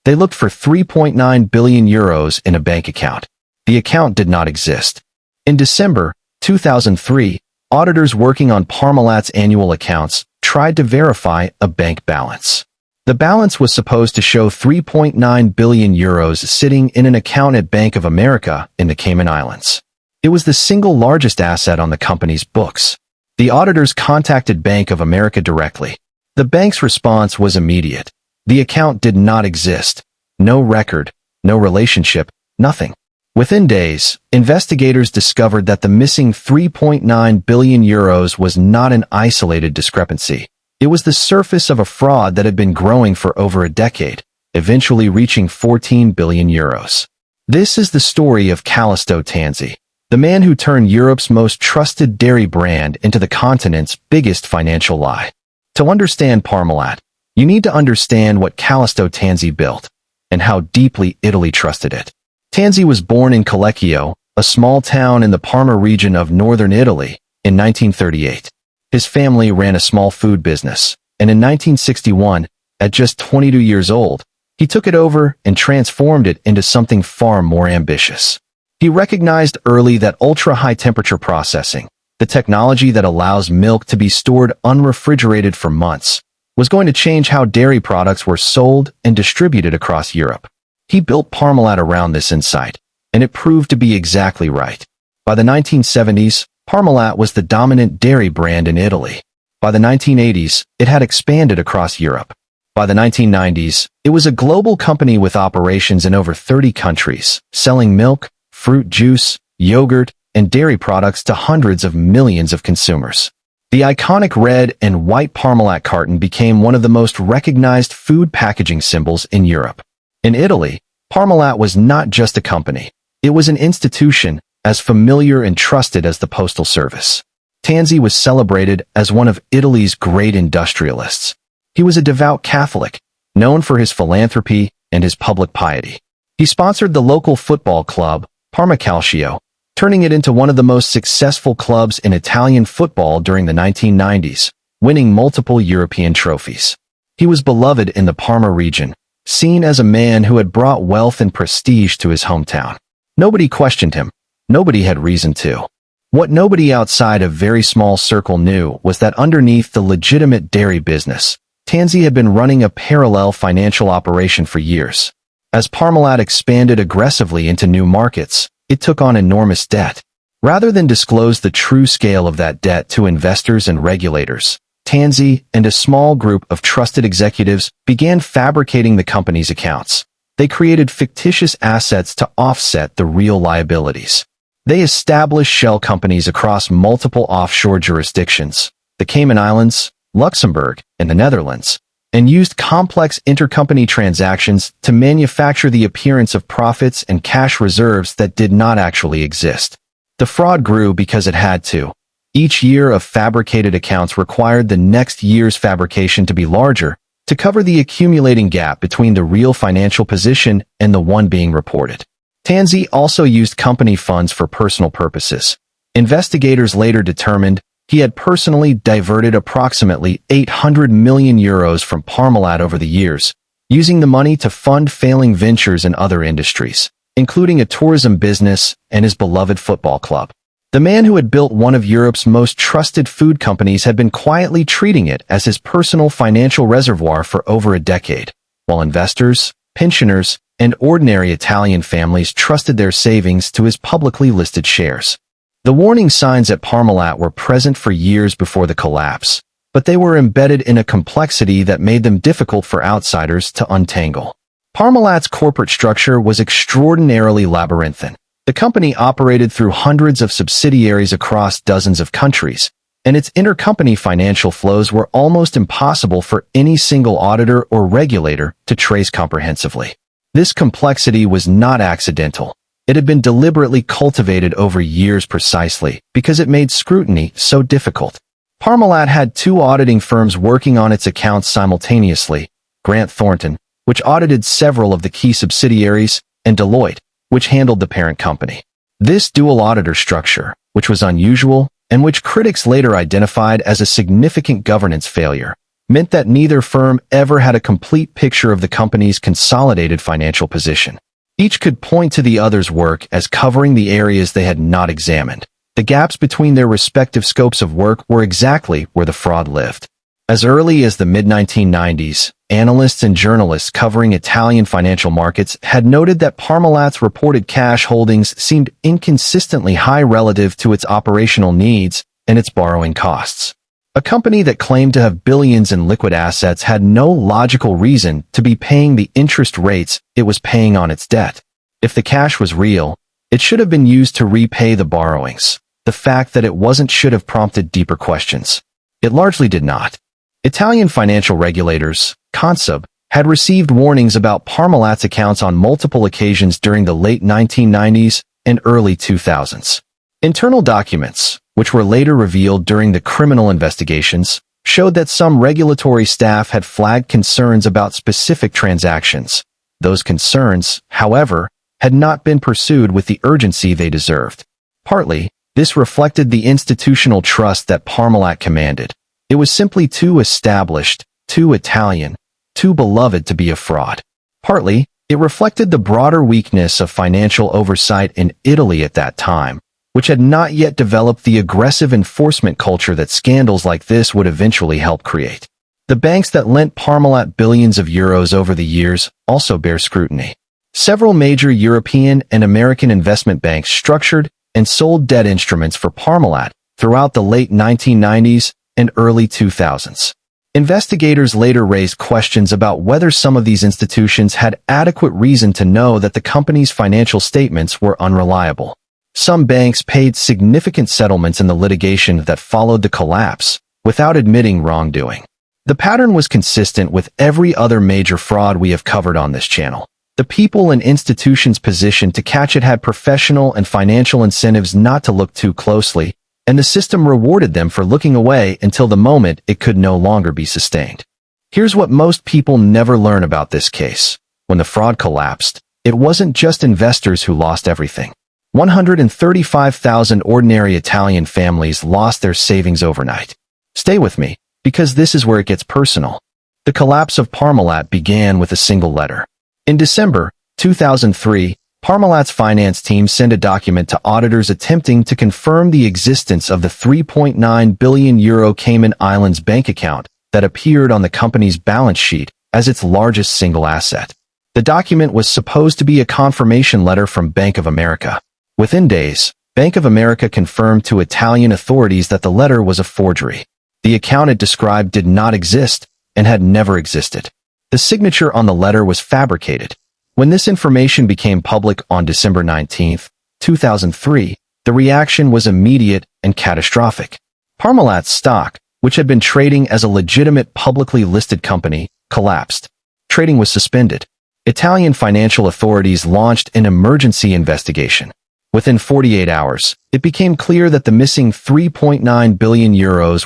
They looked for 3.9 billion euros in a bank account. The account did not exist. In December 2003, auditors working on Parmalat's annual accounts tried to verify a bank balance. The balance was supposed to show 3.9 billion euros sitting in an account at Bank of America in the Cayman Islands. It was the single largest asset on the company's books. The auditors contacted Bank of America directly. The bank's response was immediate. The account did not exist. No record, no relationship, nothing. Within days, investigators discovered that the missing 3.9 billion euros was not an isolated discrepancy. It was the surface of a fraud that had been growing for over a decade, eventually reaching 14 billion euros. This is the story of Callisto Tanzi, the man who turned Europe's most trusted dairy brand into the continent's biggest financial lie. To understand Parmalat, you need to understand what Callisto Tanzi built, and how deeply Italy trusted it. Tanzi was born in Collecchio, a small town in the Parma region of northern Italy, in 1938. His family ran a small food business, and in 1961, at just 22 years old, he took it over and transformed it into something far more ambitious. He recognized early that ultra-high temperature processing, the technology that allows milk to be stored unrefrigerated for months, was going to change how dairy products were sold and distributed across Europe. He built Parmalat around this insight, and it proved to be exactly right. By the 1970s, Parmalat was the dominant dairy brand in Italy. By the 1980s, it had expanded across Europe. By the 1990s, it was a global company with operations in over 30 countries, selling milk, fruit juice, yogurt, and dairy products to hundreds of millions of consumers. The iconic red and white Parmalat carton became one of the most recognized food packaging symbols in Europe. In Italy, Parmalat was not just a company. It was an institution, as familiar and trusted as the postal service. Tanzi was celebrated as one of Italy's great industrialists. He was a devout Catholic, known for his philanthropy and his public piety. He sponsored the local football club, Parma Calcio, turning it into one of the most successful clubs in Italian football during the 1990s, winning multiple European trophies. He was beloved in the Parma region, seen as a man who had brought wealth and prestige to his hometown. Nobody questioned him. Nobody had reason to. What nobody outside a very small circle knew was that underneath the legitimate dairy business, Tanzi had been running a parallel financial operation for years. As Parmalat expanded aggressively into new markets, it took on enormous debt. Rather than disclose the true scale of that debt to investors and regulators, Tanzi and a small group of trusted executives began fabricating the company's accounts. They created fictitious assets to offset the real liabilities. They established shell companies across multiple offshore jurisdictions, the Cayman Islands, Luxembourg, and the Netherlands, and used complex intercompany transactions to manufacture the appearance of profits and cash reserves that did not actually exist. The fraud grew because it had to. Each year of fabricated accounts required the next year's fabrication to be larger to cover the accumulating gap between the real financial position and the one being reported. Tanzi also used company funds for personal purposes. Investigators later determined he had personally diverted approximately 800 million euros from Parmalat over the years, using the money to fund failing ventures in other industries, including a tourism business and his beloved football club. The man who had built one of Europe's most trusted food companies had been quietly treating it as his personal financial reservoir for over a decade, while investors, pensioners, and ordinary Italian families trusted their savings to his publicly listed shares. The warning signs at Parmalat were present for years before the collapse, but they were embedded in a complexity that made them difficult for outsiders to untangle. Parmalat's corporate structure was extraordinarily labyrinthine. The company operated through hundreds of subsidiaries across dozens of countries, and its intercompany financial flows were almost impossible for any single auditor or regulator to trace comprehensively. This complexity was not accidental. It had been deliberately cultivated over years precisely because it made scrutiny so difficult. Parmalat had two auditing firms working on its accounts simultaneously, Grant Thornton, which audited several of the key subsidiaries, and Deloitte, which handled the parent company. This dual auditor structure, which was unusual and which critics later identified as a significant governance failure, meant that neither firm ever had a complete picture of the company's consolidated financial position. Each could point to the other's work as covering the areas they had not examined. The gaps between their respective scopes of work were exactly where the fraud lived. As early as the mid-1990s, analysts and journalists covering Italian financial markets had noted that Parmalat's reported cash holdings seemed inconsistently high relative to its operational needs and its borrowing costs. A company that claimed to have billions in liquid assets had no logical reason to be paying the interest rates it was paying on its debt. If the cash was real, it should have been used to repay the borrowings. The fact that it wasn't should have prompted deeper questions. It largely did not. Italian financial regulators, Consub, had received warnings about Parmalat's accounts on multiple occasions during the late 1990s and early 2000s. Internal documents, which were later revealed during the criminal investigations, showed that some regulatory staff had flagged concerns about specific transactions. Those concerns, however, had not been pursued with the urgency they deserved. Partly, this reflected the institutional trust that Parmalat commanded. It was simply too established, too Italian, too beloved to be a fraud. Partly, it reflected the broader weakness of financial oversight in Italy at that time, which had not yet developed the aggressive enforcement culture that scandals like this would eventually help create. The banks that lent Parmalat billions of euros over the years also bear scrutiny. Several major European and American investment banks structured and sold debt instruments for Parmalat throughout the late 1990s and early 2000s. Investigators later raised questions about whether some of these institutions had adequate reason to know that the company's financial statements were unreliable. Some banks paid significant settlements in the litigation that followed the collapse, without admitting wrongdoing. The pattern was consistent with every other major fraud we have covered on this channel. The people and institutions positioned to catch it had professional and financial incentives not to look too closely, and the system rewarded them for looking away until the moment it could no longer be sustained. Here's what most people never learn about this case. When the fraud collapsed, it wasn't just investors who lost everything. 135,000 ordinary Italian families lost their savings overnight. Stay with me, because this is where it gets personal. The collapse of Parmalat began with a single letter. In December 2003, Parmalat's finance team sent a document to auditors attempting to confirm the existence of the €3.9 billion Cayman Islands bank account that appeared on the company's balance sheet as its largest single asset. The document was supposed to be a confirmation letter from Bank of America. Within days, Bank of America confirmed to Italian authorities that the letter was a forgery. The account it described did not exist and had never existed. The signature on the letter was fabricated. When this information became public on December 19, 2003, the reaction was immediate and catastrophic. Parmalat's stock, which had been trading as a legitimate publicly listed company, collapsed. Trading was suspended. Italian financial authorities launched an emergency investigation. Within 48 hours, it became clear that the missing €3.9 billion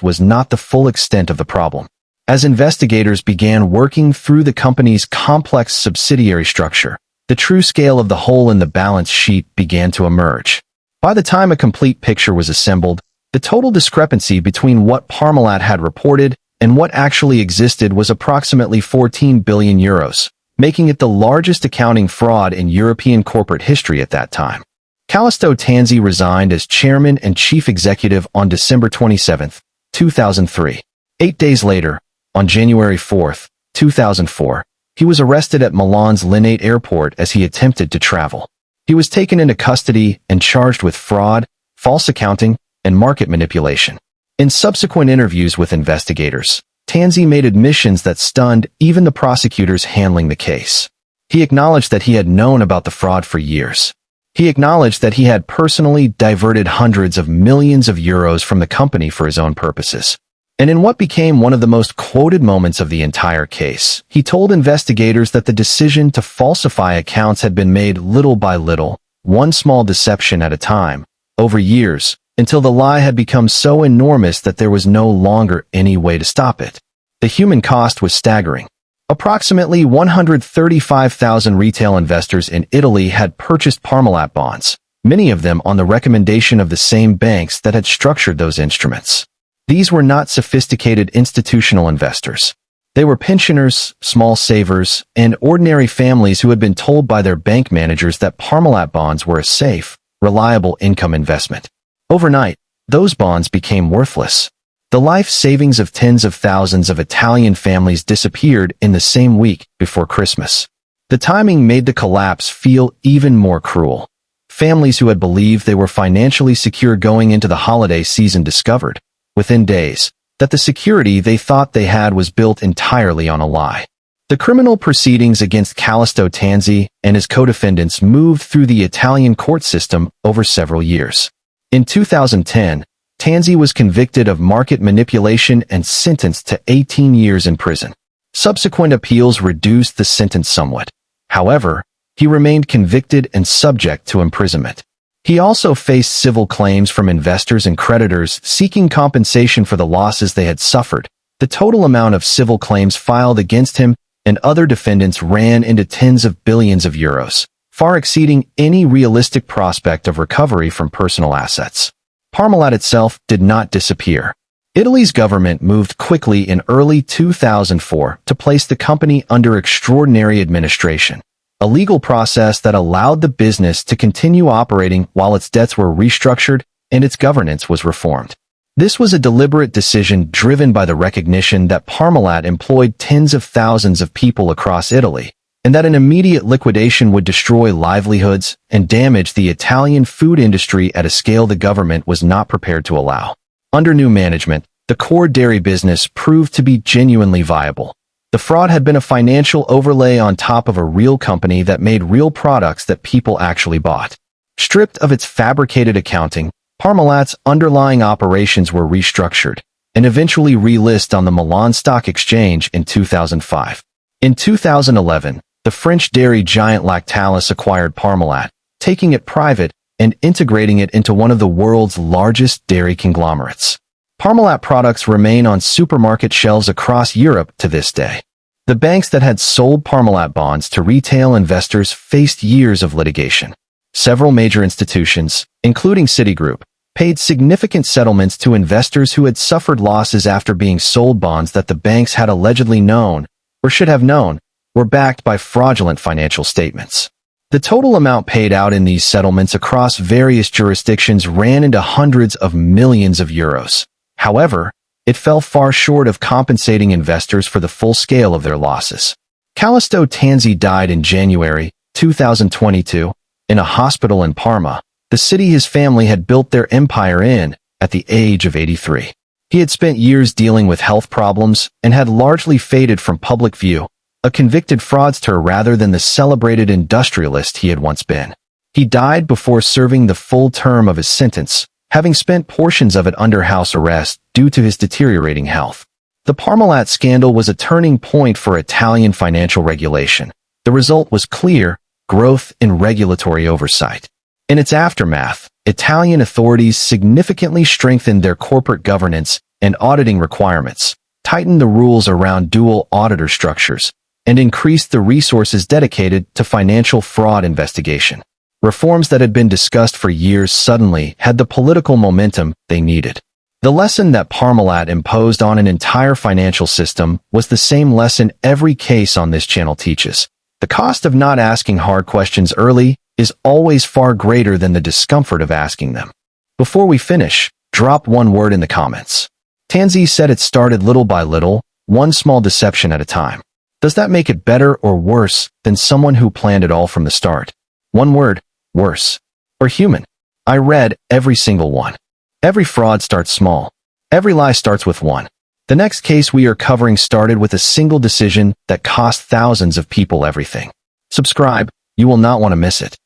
was not the full extent of the problem. As investigators began working through the company's complex subsidiary structure, the true scale of the hole in the balance sheet began to emerge. By the time a complete picture was assembled, the total discrepancy between what Parmalat had reported and what actually existed was approximately €14 billion, making it the largest accounting fraud in European corporate history at that time. Callisto Tanzi resigned as chairman and chief executive on December 27, 2003. 8 days later, on January 4, 2004, he was arrested at Milan's Linate Airport as he attempted to travel. He was taken into custody and charged with fraud, false accounting, and market manipulation. In subsequent interviews with investigators, Tanzi made admissions that stunned even the prosecutors handling the case. He acknowledged that he had known about the fraud for years. He acknowledged that he had personally diverted hundreds of millions of euros from the company for his own purposes. And in what became one of the most quoted moments of the entire case, he told investigators that the decision to falsify accounts had been made little by little, one small deception at a time, over years, until the lie had become so enormous that there was no longer any way to stop it. The human cost was staggering. Approximately 135,000 retail investors in Italy had purchased Parmalat bonds, many of them on the recommendation of the same banks that had structured those instruments. These were not sophisticated institutional investors. They were pensioners, small savers, and ordinary families who had been told by their bank managers that Parmalat bonds were a safe, reliable income investment. Overnight, those bonds became worthless. The life savings of tens of thousands of Italian families disappeared in the same week before Christmas. The timing made the collapse feel even more cruel. Families who had believed they were financially secure going into the holiday season discovered, within days, that the security they thought they had was built entirely on a lie. The criminal proceedings against Callisto Tanzi and his co-defendants moved through the Italian court system over several years. In 2010, Tanzi was convicted of market manipulation and sentenced to 18 years in prison. Subsequent appeals reduced the sentence somewhat. However, he remained convicted and subject to imprisonment. He also faced civil claims from investors and creditors seeking compensation for the losses they had suffered. The total amount of civil claims filed against him and other defendants ran into tens of billions of euros, far exceeding any realistic prospect of recovery from personal assets. Parmalat itself did not disappear. Italy's government moved quickly in early 2004 to place the company under extraordinary administration, a legal process that allowed the business to continue operating while its debts were restructured and its governance was reformed. This was a deliberate decision driven by the recognition that Parmalat employed tens of thousands of people across Italy, and that an immediate liquidation would destroy livelihoods and damage the Italian food industry at a scale the government was not prepared to allow. Under new management, the core dairy business proved to be genuinely viable. The fraud had been a financial overlay on top of a real company that made real products that people actually bought. Stripped of its fabricated accounting, Parmalat's underlying operations were restructured and eventually relisted on the Milan Stock Exchange in 2005. In 2011, the French dairy giant Lactalis acquired Parmalat, taking it private and integrating it into one of the world's largest dairy conglomerates. Parmalat products remain on supermarket shelves across Europe to this day. The banks that had sold Parmalat bonds to retail investors faced years of litigation. Several major institutions, including Citigroup, paid significant settlements to investors who had suffered losses after being sold bonds that the banks had allegedly known, or should have known, were backed by fraudulent financial statements. The total amount paid out in these settlements across various jurisdictions ran into hundreds of millions of euros. However, it fell far short of compensating investors for the full scale of their losses. Callisto Tanzi died in January 2022 in a hospital in Parma, the city his family had built their empire in, at the age of 83. He had spent years dealing with health problems and had largely faded from public view, a convicted fraudster rather than the celebrated industrialist he had once been. He died before serving the full term of his sentence, having spent portions of it under house arrest due to his deteriorating health. The Parmalat scandal was a turning point for Italian financial regulation. The result was clear: growth in regulatory oversight. In its aftermath, Italian authorities significantly strengthened their corporate governance and auditing requirements, tightened the rules around dual auditor structures, and increased the resources dedicated to financial fraud investigation. Reforms that had been discussed for years suddenly had the political momentum they needed. The lesson that Parmalat imposed on an entire financial system was the same lesson every case on this channel teaches. The cost of not asking hard questions early is always far greater than the discomfort of asking them. Before we finish, drop one word in the comments. Tanzi said it started little by little, one small deception at a time. Does that make it better or worse than someone who planned it all from the start? One word: worse. Or human? I read every single one. Every fraud starts small. Every lie starts with one. The next case we are covering started with a single decision that cost thousands of people everything. Subscribe, you will not want to miss it.